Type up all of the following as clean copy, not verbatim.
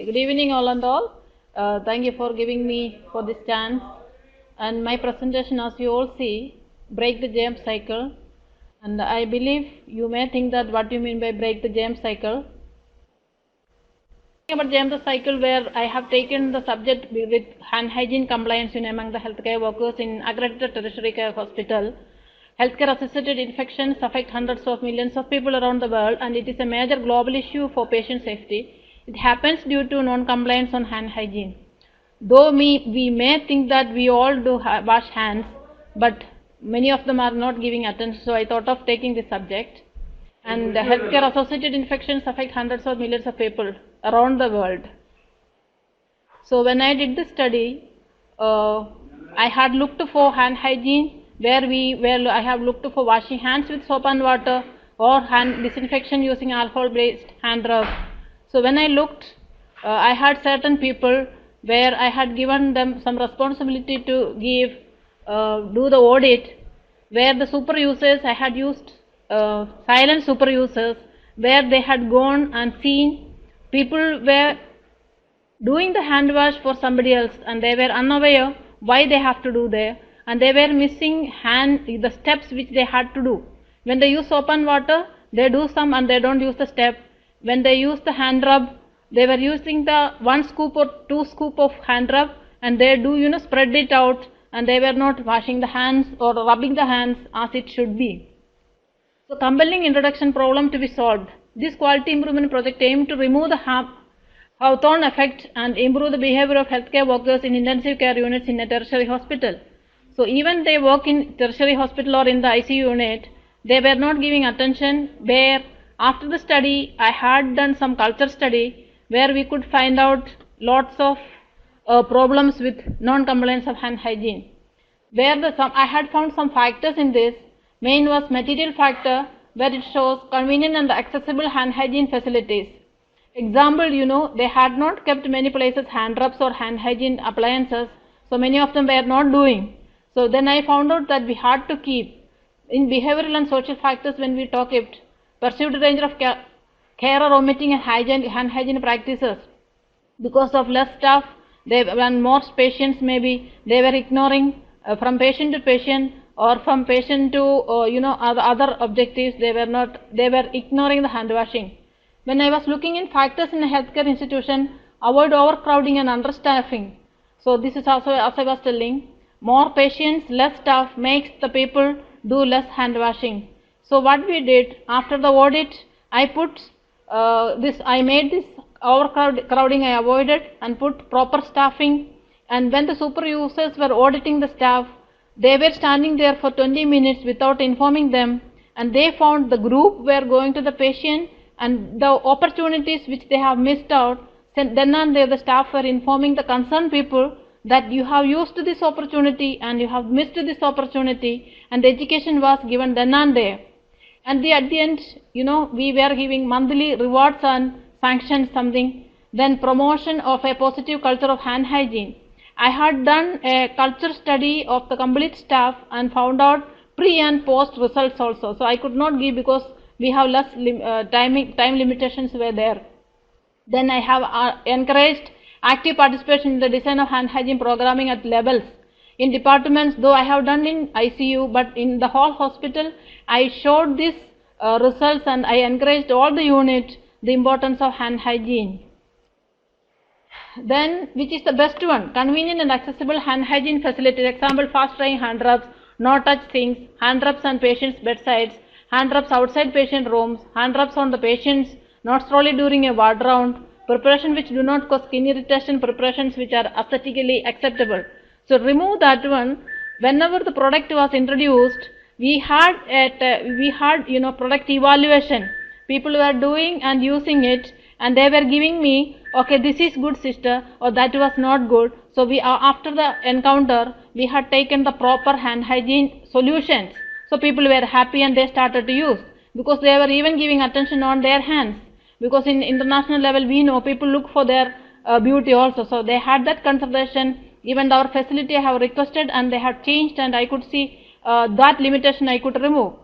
Good evening, all and all. Thank you for giving me for this chance. And my presentation, as you all see, break the James cycle. And I believe you may think that what you mean by break the James cycle. About James cycle, where I have taken the subject with hand hygiene compliance among the healthcare workers in accredited tertiary care hospital. Healthcare associated infections affect hundreds of millions of people around the world, and it is a major global issue for patient safety. It happens due to non-compliance on hand hygiene. Though we may think that we all do wash hands, but many of them are not giving attention, so I thought of taking this subject. And the healthcare associated infections affect hundreds of millions of people around the world. So when I did the study, I had looked for hand hygiene, where I have looked for washing hands with soap and water or hand disinfection using alcohol-based hand rub. So when I looked, I had certain people where I had given them some responsibility to do the audit, where the super users I had used silent super users, where they had gone and seen people were doing the hand wash for somebody else and they were unaware why they have to do there, and they were missing the steps which they had to do. When they use soap and water, they do some and they don't use the step. When they use the hand rub, they were using the 1 scoop or 2 scoop of hand rub, and they do spread it out, and they were not washing the hands or rubbing the hands as it should be. So compelling introduction problem to be solved. This quality improvement project aimed to remove the Hawthorne effect and improve the behavior of healthcare workers in intensive care units in a tertiary hospital. So even they work in tertiary hospital or in the ICU unit, they were not giving attention, where after the study I had done some culture study where we could find out lots of problems with non-compliance of hand hygiene. Where I had found some factors in this. Main was material factor, where it shows convenient and accessible hand hygiene facilities. Example, they had not kept many places hand rubs or hand hygiene appliances, so many of them were not doing. So then I found out that we had to keep in behavioral and social factors when we talk it, perceived range of care or omitting hand hygiene practices. Because of less staff, when more patients maybe, they were ignoring from patient to patient, or from patient to other objectives, they were ignoring the hand washing. When I was looking in factors in a healthcare institution, avoid overcrowding and understaffing. So this is also, as I was telling, more patients, less staff makes the people do less hand washing. So what we did after the audit, I made this overcrowding I avoided and put proper staffing. And when the super users were auditing the staff, they were standing there for 20 minutes without informing them, and they found the group were going to the patient and the opportunities which they have missed out. Then and there the staff were informing the concerned people that you have used this opportunity and you have missed this opportunity, and the education was given then and there. And at the end, we were giving monthly rewards and sanctions something. Then promotion of a positive culture of hand hygiene. I had done a culture study of the complete staff and found out pre and post results also. So I could not give because we have less time limitations were there. Then I have encouraged active participation in the design of hand hygiene programming at levels. In departments, though I have done in ICU, but in the whole hospital, I showed these results and I encouraged all the unit the importance of hand hygiene. Then, which is the best one? Convenient and accessible hand hygiene facilities. Example, fast drying hand rubs, no touch sinks, hand rubs on patients' bedsides, hand rubs outside patient rooms, hand rubs on the patients, not solely during a ward round, preparation which do not cause skin irritation, preparations which are aesthetically acceptable. So remove that one. Whenever the product was introduced, we had product evaluation. People were doing and using it, and they were giving me, okay, this is good sister, or that was not good. So after the encounter, we had taken the proper hand hygiene solutions. So people were happy and they started to use, because they were even giving attention on their hands. Because in international level, we know people look for their beauty also. So they had that consideration. Even our facility I have requested and they have changed, and I could see that limitation I could remove.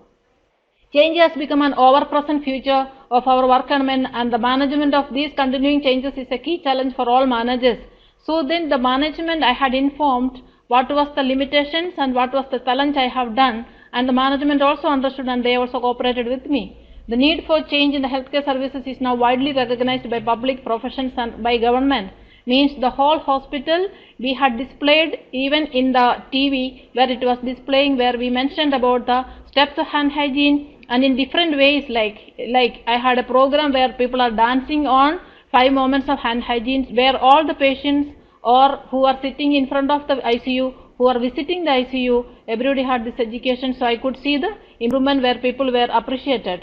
Change has become an ever-present feature of our work and the management of these continuing changes is a key challenge for all managers. So then the management I had informed what was the limitations and what was the challenge I have done, and the management also understood and they also cooperated with me. The need for change in the healthcare services is now widely recognized by public professions and by government. Means the whole hospital we had displayed even in the TV where it was displaying, where we mentioned about the steps of hand hygiene, and in different ways, like I had a program where people are dancing on 5 moments of hand hygiene, where all the patients or who are sitting in front of the ICU, who are visiting the ICU, everybody had this education, so I could see the improvement where people were appreciated.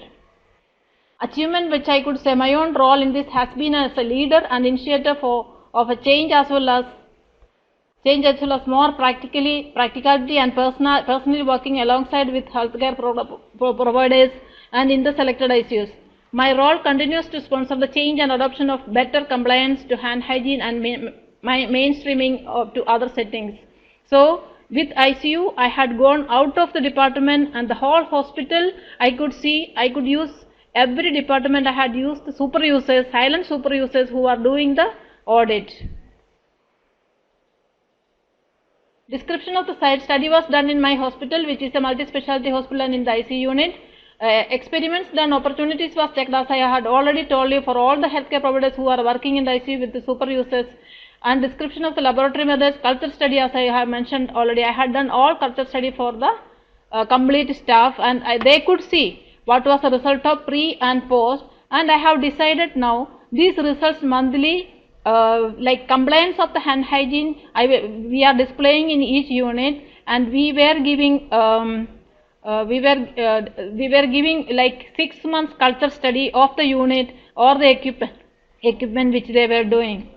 Achievement which I could say my own role in this has been as a leader and initiator of a change as well as more practicality and personally working alongside with healthcare providers and in the selected ICUs. My role continues to sponsor the change and adoption of better compliance to hand hygiene and mainstreaming to other settings. So with ICU, I had gone out of the department and the whole hospital I could use every department. I had used the super users, silent super users who are doing the audit. Description of the site. Study was done in my hospital, which is a multi-specialty hospital, and in the ICU unit. Experiments done, opportunities was checked, as I had already told you, for all the healthcare providers who are working in the ICU with the super users. And description of the laboratory methods, culture study, as I have mentioned already. I had done all culture study for the complete staff, and they could see what was the result of pre and post, and I have decided now these results monthly, like compliance of the hand hygiene, we are displaying in each unit, and we were giving like 6 months culture study of the unit or the equipment which they were doing.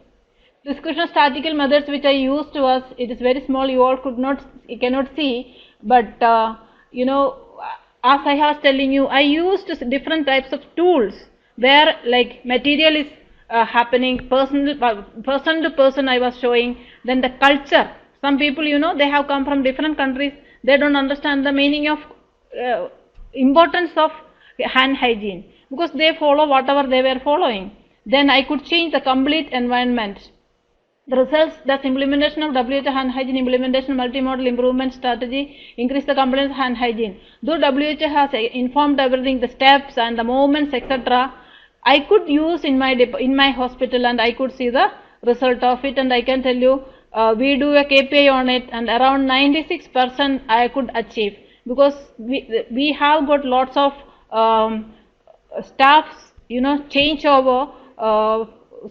Description of statistical methods which I used was, it is very small, you all cannot see, but you know, as I was telling you, I used different types of tools where like material is happening, person to person I was showing. Then the culture, some people, you know, they have come from different countries, they don't understand the meaning of importance of hand hygiene because they follow whatever they were following. Then I could change the complete environment. The results, thus implementation of WHO hand hygiene implementation multimodal improvement strategy, increase the compliance of hand hygiene. Though WHO has informed everything, the steps and the movements, etc., I could use in my hospital, and I could see the result of it, and I can tell you we do a KPI on it, and around 96% I could achieve, because we have got lots of staffs, you know, changeover.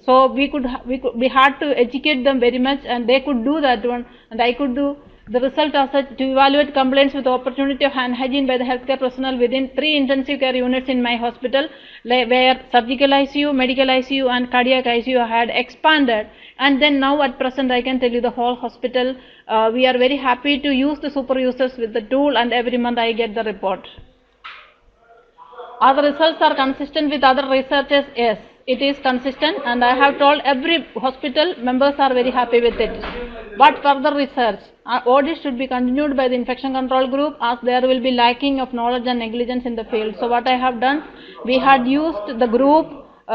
So we had to educate them very much, and they could do that one, and I could do the result as such to evaluate complaints with the opportunity of hand hygiene by the healthcare personnel within 3 intensive care units in my hospital, where surgical ICU, medical ICU and cardiac ICU had expanded, and then now at present I can tell you the whole hospital, we are very happy to use the super users with the tool, and every month I get the report. Are the results are consistent with other researchers? Yes, it is consistent, and I have told every hospital members are very happy with it. But further research, audit should be continued by the infection control group, as there will be lacking of knowledge and negligence in the field. So what I have done, we had used the group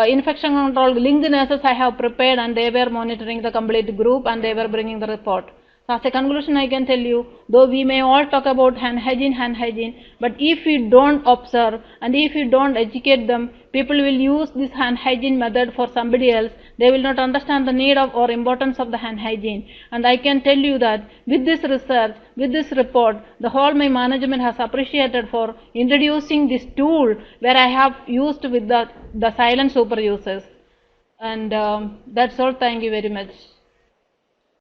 infection control linked nurses I have prepared, and they were monitoring the complete group, and they were bringing the report. So as a conclusion, I can tell you, though we may all talk about hand hygiene, but if we don't observe and if we don't educate them, people will use this hand hygiene method for somebody else. They will not understand the need of or importance of the hand hygiene. And I can tell you that with this research, with this report, the whole my management has appreciated for introducing this tool where I have used with the silent super users. And that's all. Thank you very much.